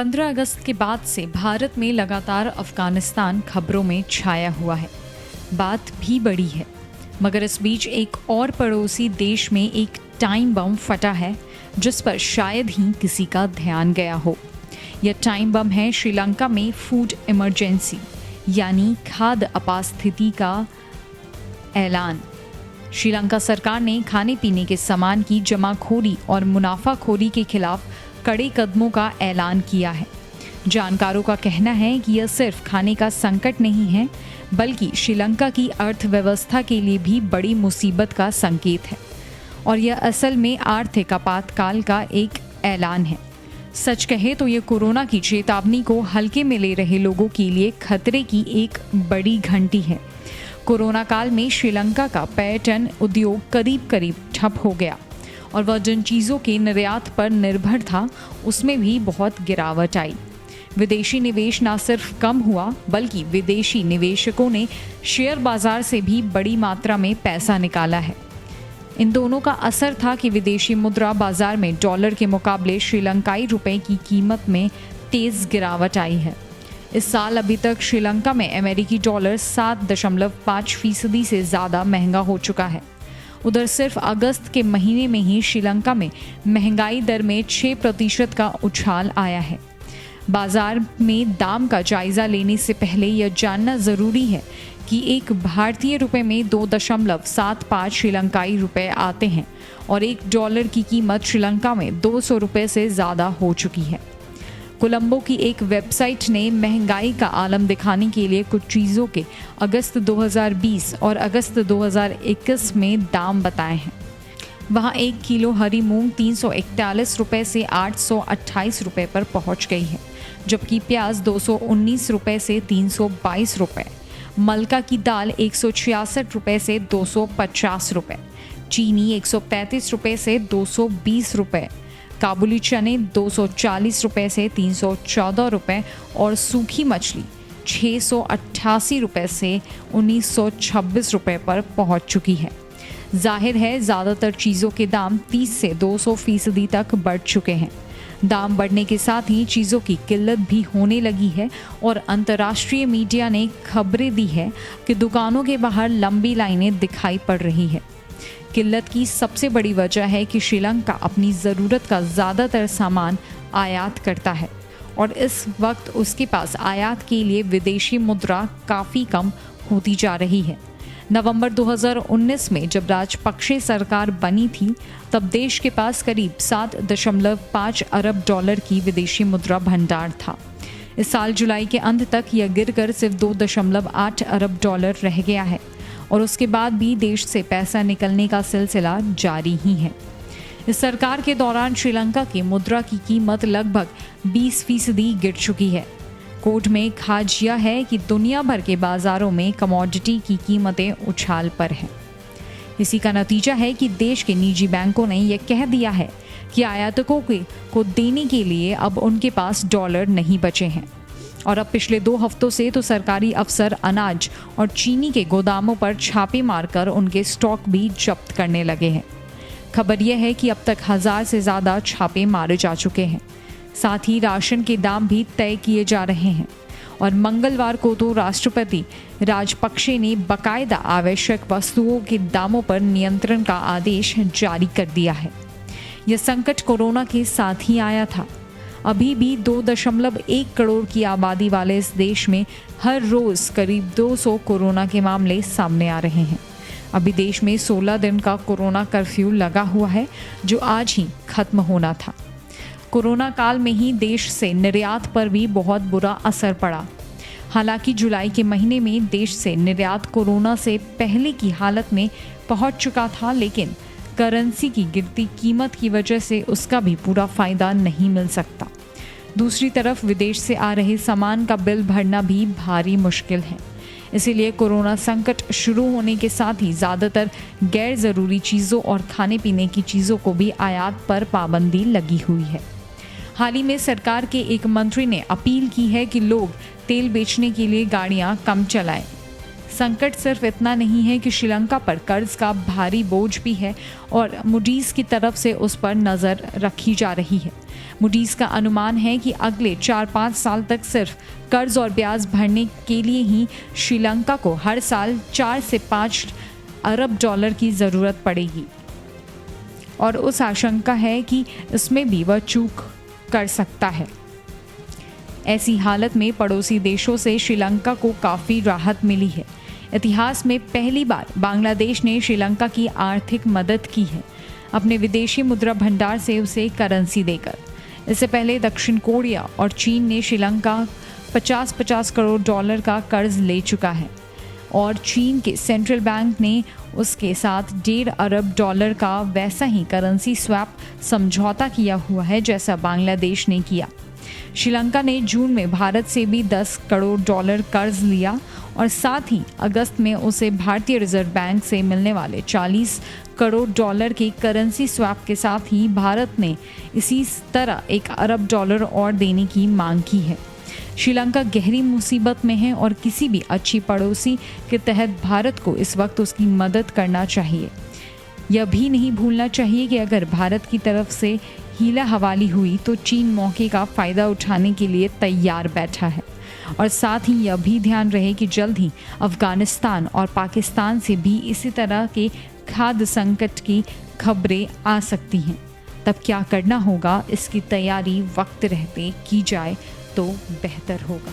15 अगस्त के बाद से भारत में लगातार अफगानिस्तान खबरों में छाया हुआ है। बात भी बड़ी है, मगर इस बीच एक और पड़ोसी देश में एक टाइम बम फटा है जिस पर शायद ही किसी का ध्यान गया हो। यह टाइम बम है श्रीलंका में फूड इमरजेंसी यानी खाद्य आपातस्थिति का ऐलान। श्रीलंका सरकार ने खाने पीने के सामान की जमाखोरी और मुनाफाखोरी के खिलाफ कड़े कदमों का ऐलान किया है। जानकारों का कहना है कि यह सिर्फ खाने का संकट नहीं है, बल्कि श्रीलंका की अर्थव्यवस्था के लिए भी बड़ी मुसीबत का संकेत है और यह असल में आर्थिक आपातकाल का एक ऐलान है। सच कहे तो यह कोरोना की चेतावनी को हल्के में ले रहे लोगों के लिए खतरे की एक बड़ी घंटी है। कोरोना काल में श्रीलंका का पर्यटन उद्योग करीब करीब ठप हो गया और वह जिन चीज़ों के निर्यात पर निर्भर था उसमें भी बहुत गिरावट आई। विदेशी निवेश न सिर्फ कम हुआ, बल्कि विदेशी निवेशकों ने शेयर बाजार से भी बड़ी मात्रा में पैसा निकाला है। इन दोनों का असर था कि विदेशी मुद्रा बाजार में डॉलर के मुकाबले श्रीलंकाई रुपए की कीमत में तेज गिरावट आई है। इस साल अभी तक श्रीलंका में अमेरिकी डॉलर 7.5% से ज़्यादा महंगा हो चुका है। उधर सिर्फ अगस्त के महीने में ही श्रीलंका में महंगाई दर में 6% का उछाल आया है। बाजार में दाम का जायजा लेने से पहले यह जानना ज़रूरी है कि एक भारतीय रुपए में 2.75 श्रीलंकाई रुपए आते हैं और $1 की कीमत श्रीलंका में 200 रुपये से ज़्यादा हो चुकी है। कोलंबो की एक वेबसाइट ने महंगाई का आलम दिखाने के लिए कुछ चीज़ों के अगस्त 2020 और अगस्त 2021 में दाम बताए हैं। वहाँ 1 किलो हरी मूंग 341 रुपये से 828 रुपये पर पहुँच गई है, जबकि प्याज 219 रुपये से 322 रुपये, मलका की दाल 166 रुपये से 250 रुपये, चीनी 135 रुपये से 220 रुपये, काबुली चने 240 रुपये से 314 रुपये और सूखी मछली 688 रुपये से 1926 रुपये पर पहुंच चुकी है। जाहिर है ज़्यादातर चीज़ों के दाम 30 से 200% तक बढ़ चुके हैं। दाम बढ़ने के साथ ही चीज़ों की किल्लत भी होने लगी है और अंतर्राष्ट्रीय मीडिया ने खबरें दी है कि दुकानों के बाहर लंबी लाइनें दिखाई पड़ रही है। किल्लत की सबसे बड़ी वजह है कि श्रीलंका अपनी ज़रूरत का ज़्यादातर सामान आयात करता है और इस वक्त उसके पास आयात के लिए विदेशी मुद्रा काफ़ी कम होती जा रही है। नवंबर 2019 में जब राजपक्षे सरकार बनी थी, तब देश के पास करीब 7.5 अरब डॉलर की विदेशी मुद्रा भंडार था। इस साल जुलाई के अंत तक यह गिरकर सिर्फ 2.8 अरब डॉलर रह गया है और उसके बाद भी देश से पैसा निकलने का सिलसिला जारी ही है। इस सरकार के दौरान श्रीलंका की मुद्रा की कीमत लगभग 20% गिर चुकी है। कोर्ट में खाज यह है कि दुनिया भर के बाजारों में कमोडिटी की कीमतें उछाल पर हैं। इसी का नतीजा है कि देश के निजी बैंकों ने यह कह दिया है कि आयातकों को देने के लिए अब उनके पास डॉलर नहीं बचे हैं और अब पिछले 2 हफ्तों से तो सरकारी अफसर अनाज और चीनी के गोदामों पर छापे मारकर उनके स्टॉक भी जब्त करने लगे हैं। खबर यह है कि अब तक 1000 से ज़्यादा छापे मारे जा चुके हैं। साथ ही राशन के दाम भी तय किए जा रहे हैं और मंगलवार को तो राष्ट्रपति राजपक्षे ने बाकायदा आवश्यक वस्तुओं के दामों पर नियंत्रण का आदेश जारी कर दिया है। यह संकट कोरोना के साथ ही आया था। अभी भी 2.1 करोड़ की आबादी वाले इस देश में हर रोज़ करीब 200 कोरोना के मामले सामने आ रहे हैं। अभी देश में 16 दिन का कोरोना कर्फ्यू लगा हुआ है, जो आज ही खत्म होना था। कोरोना काल में ही देश से निर्यात पर भी बहुत बुरा असर पड़ा। हालांकि जुलाई के महीने में देश से निर्यात कोरोना से पहले की हालत में पहुंच चुका था, लेकिन करेंसी की गिरती कीमत की वजह से उसका भी पूरा फ़ायदा नहीं मिल सकता। दूसरी तरफ विदेश से आ रहे सामान का बिल भरना भी भारी मुश्किल है। इसीलिए कोरोना संकट शुरू होने के साथ ही ज़्यादातर गैर ज़रूरी चीज़ों और खाने पीने की चीज़ों को भी आयात पर पाबंदी लगी हुई है। हाल ही में सरकार के एक मंत्री ने अपील की है कि लोग तेल बेचने के लिए गाड़ियां कम चलाएं। संकट सिर्फ इतना नहीं है कि श्रीलंका पर कर्ज का भारी बोझ भी है और मूडीज की तरफ से उस पर नज़र रखी जा रही है। मूडीज का अनुमान है कि अगले 4-5 साल तक सिर्फ कर्ज और ब्याज भरने के लिए ही श्रीलंका को हर साल 4 से 5 अरब डॉलर की ज़रूरत पड़ेगी और उस आशंका है कि इसमें भी वह चूक कर सकता है। ऐसी हालत में पड़ोसी देशों से श्रीलंका को काफ़ी राहत मिली है। इतिहास में पहली बार बांग्लादेश ने श्रीलंका की आर्थिक मदद की है, अपने विदेशी मुद्रा भंडार से उसे करेंसी देकर। इससे पहले दक्षिण कोरिया और चीन ने श्रीलंका 50-50 करोड़ डॉलर का कर्ज ले चुका है और चीन के सेंट्रल बैंक ने उसके साथ 1.5 अरब डॉलर का वैसा ही करेंसी स्वैप समझौता किया हुआ है जैसा बांग्लादेश ने किया। श्रीलंका ने जून में भारत से भी 10 करोड़ डॉलर कर्ज लिया और साथ ही अगस्त में उसे भारतीय रिजर्व बैंक से मिलने वाले 40 करोड़ डॉलर के करेंसी स्वैप के साथ ही भारत ने इसी तरह 1 अरब डॉलर और देने की मांग की है। श्रीलंका गहरी मुसीबत में है और किसी भी अच्छी पड़ोसी के तहत भारत को इस वक्त उसकी मदद करना चाहिए। यह भी नहीं भूलना चाहिए कि अगर भारत की तरफ से हीला हवाली हुई तो चीन मौके का फ़ायदा उठाने के लिए तैयार बैठा है। और साथ ही यह भी ध्यान रहे कि जल्द ही अफ़गानिस्तान और पाकिस्तान से भी इसी तरह के खाद्य संकट की खबरें आ सकती हैं। तब क्या करना होगा, इसकी तैयारी वक्त रहते की जाए तो बेहतर होगा।